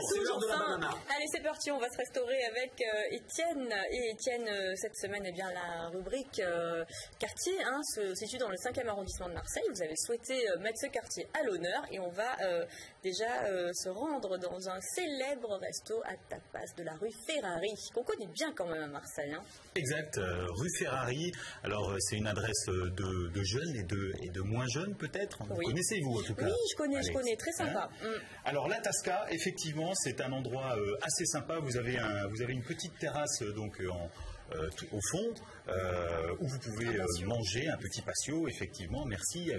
toujours faim. Allez, c'est parti, on va se restaurer avec Étienne. Et Étienne, cette semaine, eh bien, la rubrique quartier se situe dans le 5e arrondissement de Marseille. Vous avez souhaité mettre ce quartier à l'honneur et on va déjà se rendre dans un célèbre resto à tapas de la rue Ferrari, qu'on connaît bien quand même à Marseille. Exact, rue Ferrari. Alors, c'est une adresse de jeunes et de moins jeunes peut-être. Oui. Connaissez-vous en tout cas? Oui, je connais, très sympa. Alors, la Tasca, effectivement, c'est un endroit assez sympa. Vous avez une petite terrasse donc au fond où vous pouvez manger un petit patio, effectivement. Merci.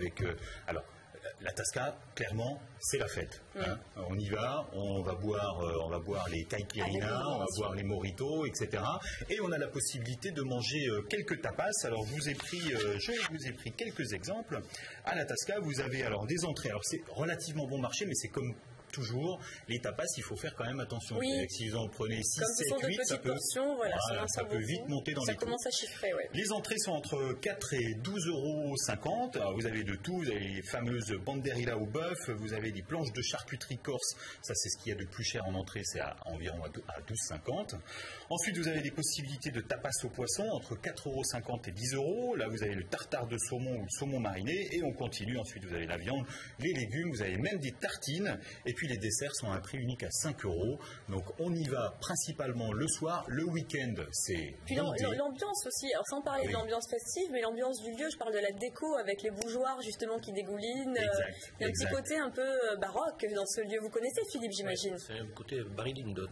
Alors, la Tasca, clairement, c'est la fête. On y va, on va boire les caipirinhas, on va boire les mojitos, etc. Et on a la possibilité de manger quelques tapas. Alors, je vous ai pris quelques exemples. À la Tasca, vous avez alors des entrées. Alors, c'est relativement bon marché, mais c'est comme toujours, les tapas, il faut faire quand même attention. Oui. Si vous en prenez 6, comme 7, 8, ça peut, ça peut vite monter dans les coûts. Ça commence à chiffrer, oui. Les entrées sont entre 4 et 12,50 €. Alors, vous avez de tout. Vous avez les fameuses banderillas au bœuf. Vous avez des planches de charcuterie corse. Ça, c'est ce qu'il y a de plus cher en entrée. C'est environ à 12,50 €. Ensuite, vous avez des possibilités de tapas au poisson entre 4,50 € et 10 €. Là, vous avez le tartare de saumon ou le saumon mariné. Et on continue. Ensuite, vous avez la viande, les légumes. Vous avez même des tartines. Et puis, les desserts sont à un prix unique à 5 €. Donc, on y va principalement le soir. Le week-end, c'est... Puis l'ambiance aussi. Alors, sans parler de l'ambiance festive, mais l'ambiance du lieu, je parle de la déco avec les bougeoirs, justement, qui dégoulinent. Exact, il y a un petit côté un peu baroque dans ce lieu. Vous connaissez, Philippe, j'imagine? C'est un côté Barry Lyndon.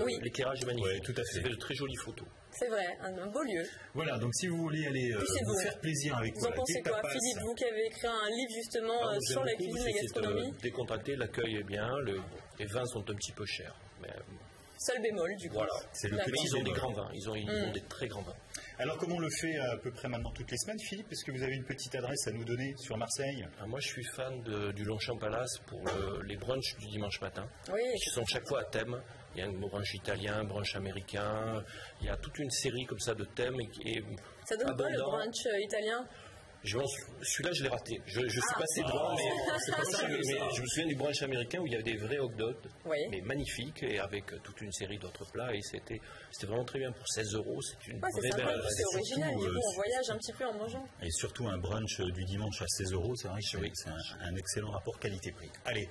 Oui. L'éclairage est magnifique. Oui, tout à fait. C'est fait de très jolies photos. C'est vrai, un beau lieu. Voilà, donc si vous voulez aller vous faire plaisir avec vous en pensez quoi, Philippe, vous qui avez écrit un livre justement sur la cuisine et la gastronomie? Décontracté, l'accueil est bien, les vins sont un petit peu chers. Mais... Seul bémol, du coup. Voilà. Mais ils ont des grands vins, ils ont des très grands vins. Alors, comment on le fait à peu près maintenant toutes les semaines, Philippe? Est-ce que vous avez une petite adresse à nous donner sur Marseille? Moi, je suis fan du Longchamp Palace pour les brunchs du dimanche matin. Oui. Qui sont chaque fois à thème. Il y a un brunch italien, un brunch américain. Il y a toute une série comme ça de thèmes. Ça donne quoi le brunch italien? Celui-là, je l'ai raté. Je suis passé devant, mais c'est pas ça. Mais je me souviens du brunch américain où il y avait des vrais hot dogs, mais magnifiques, et avec toute une série d'autres plats. Et c'était vraiment très bien pour 16 €. C'est une vraie belle adresse. C'est original, du coup, on voyage un petit peu en mangeant. Et surtout un brunch du dimanche à 16 €, c'est vrai que c'est un excellent rapport qualité-prix. Allez.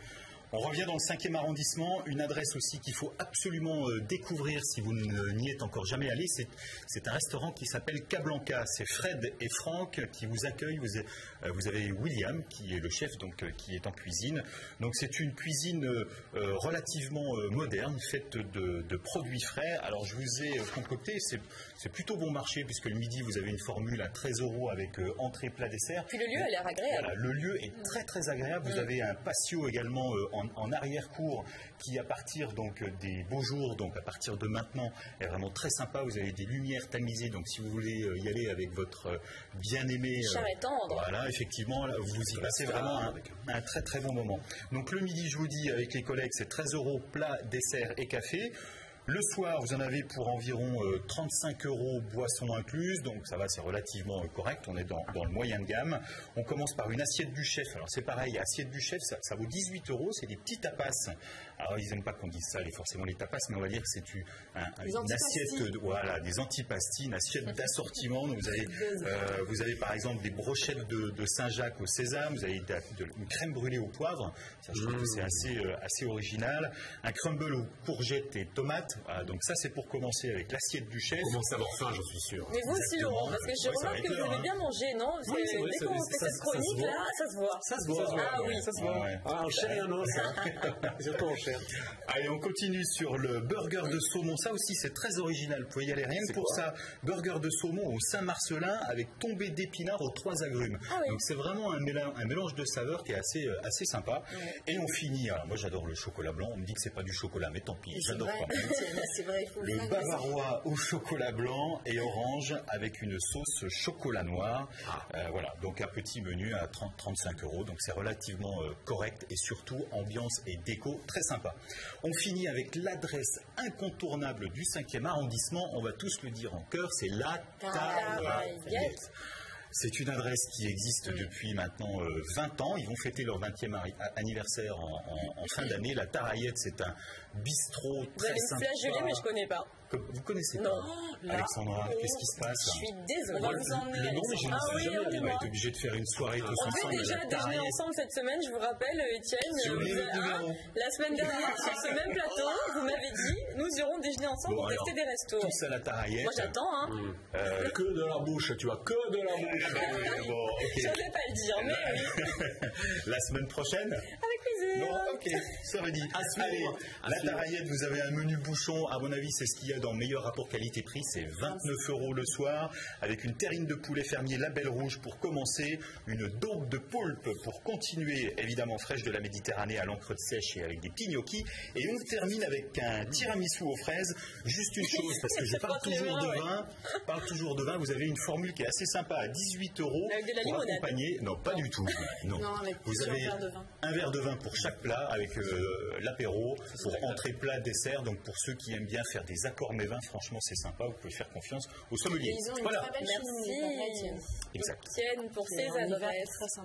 On revient dans le 5e arrondissement, une adresse aussi qu'il faut absolument découvrir si vous n'y êtes encore jamais allé. C'est un restaurant qui s'appelle Cablanca. C'est Fred et Franck qui vous accueillent. Vous avez William qui est le chef, donc qui est en cuisine. Donc c'est une cuisine relativement moderne, faite de produits frais. Alors je vous ai concocté, c'est plutôt bon marché puisque le midi vous avez une formule à 13 € avec entrée, plat, dessert. Puis le lieu a l'air agréable. Voilà, le lieu est très très agréable. Vous avez un patio également en arrière-cour qui à partir donc des beaux jours, donc à partir de maintenant est vraiment très sympa. Vous avez des lumières tamisées, donc si vous voulez y aller avec votre bien-aimé, cher et tendre. Voilà, effectivement, vous y passez vraiment un très très bon moment. Donc le midi, je vous dis, avec les collègues, c'est 13 € plat, dessert et café. Le soir, vous en avez pour environ 35 € boissons incluses, donc ça va, c'est relativement correct, on est dans le moyen de gamme. On commence par une assiette du chef, alors c'est pareil, assiette du chef, ça vaut 18 €, c'est des petits tapas. Alors ils n'aiment pas qu'on dise ça, forcément les tapas, mais on va dire que c'est une assiette, des antipastis, une assiette d'assortiment. Donc vous avez par exemple des brochettes de Saint-Jacques au sésame, vous avez une crème brûlée au poivre, ça je trouve que c'est assez original, un crumble aux courgettes et tomates. Voilà, donc ça c'est pour commencer avec l'assiette du chef. On commence à avoir faim, j'en suis sûr. Mais vous aussi, Laurent, parce que je remarque que vous avez bien mangé, non? Oui, dès qu'on fait cette chronique là, ça se voit. Ça se voit. Ah oui, ça se voit. Ouais. En chair et en os. Surtout en chair. Allez, on continue sur le burger de saumon. Ça aussi c'est très original. Vous pouvez y aller rien que pour ça. Burger de saumon au Saint-Marcelin avec tombée d'épinards aux 3 agrumes. Ah oui. Donc c'est vraiment un mélange de saveurs qui est assez sympa. Ouais. Et on finit. Alors moi j'adore le chocolat blanc. On me dit que c'est pas du chocolat, mais tant pis. J'adore quand même. C'est vrai, il faut le bavarois au chocolat blanc et orange avec une sauce chocolat noir. Voilà, donc un petit menu à 30-35 €. Donc c'est relativement correct et surtout ambiance et déco très sympa. On finit avec l'adresse incontournable du 5e arrondissement. On va tous le dire en chœur, c'est la Tavaillette. C'est une adresse qui existe depuis maintenant 20 ans. Ils vont fêter leur 20e anniversaire en fin d'année. La Taraillette, c'est un bistrot très sympa. Vous allez me flageller, mais je ne connais pas. Vous connaissez pas? Non. Alexandra, qu'est-ce qui se passe? Je suis désolée. Le nom, mais je ne sais jamais. On va être obligé de faire une soirée tous ensemble. On fait déjà déjeuner ensemble cette semaine, je vous rappelle, Étienne. La semaine dernière, sur ce même plateau, vous m'avez dit, nous irons déjeuner ensemble pour tester des restos. Tous à la Taraillette. Moi j'attends. Que de la bouche, tu vois, que de la bouche. Bon, okay. Je ne vais pas le dire, mais oui. La semaine prochaine? Avec plaisir. Bon, ok, ça va dire. Allez, la Taraillette, vous avez un menu bouchon. À mon avis, c'est ce qu'il y a dans le meilleur rapport qualité-prix. C'est 29 € le soir, avec une terrine de poulet fermier Label Rouge pour commencer, une daube de poulpe pour continuer, évidemment fraîche de la Méditerranée à l'encre de sèche et avec des gnocchis. Et on termine avec un tiramisu aux fraises. Juste une chose, parce que je parle toujours de vin. Vous avez une formule qui est assez sympa à 18 € avec de la pour accompagner. Non, pas du tout. Non, avec vous avez un verre de vin pour chaque plat avec l'apéro, pour entrée, plat, dessert. Donc pour ceux qui aiment bien faire des accords mets vins, franchement c'est sympa. Vous pouvez faire confiance au sommelier. Voilà. Merci. Exact. Étienne pour ces adresses.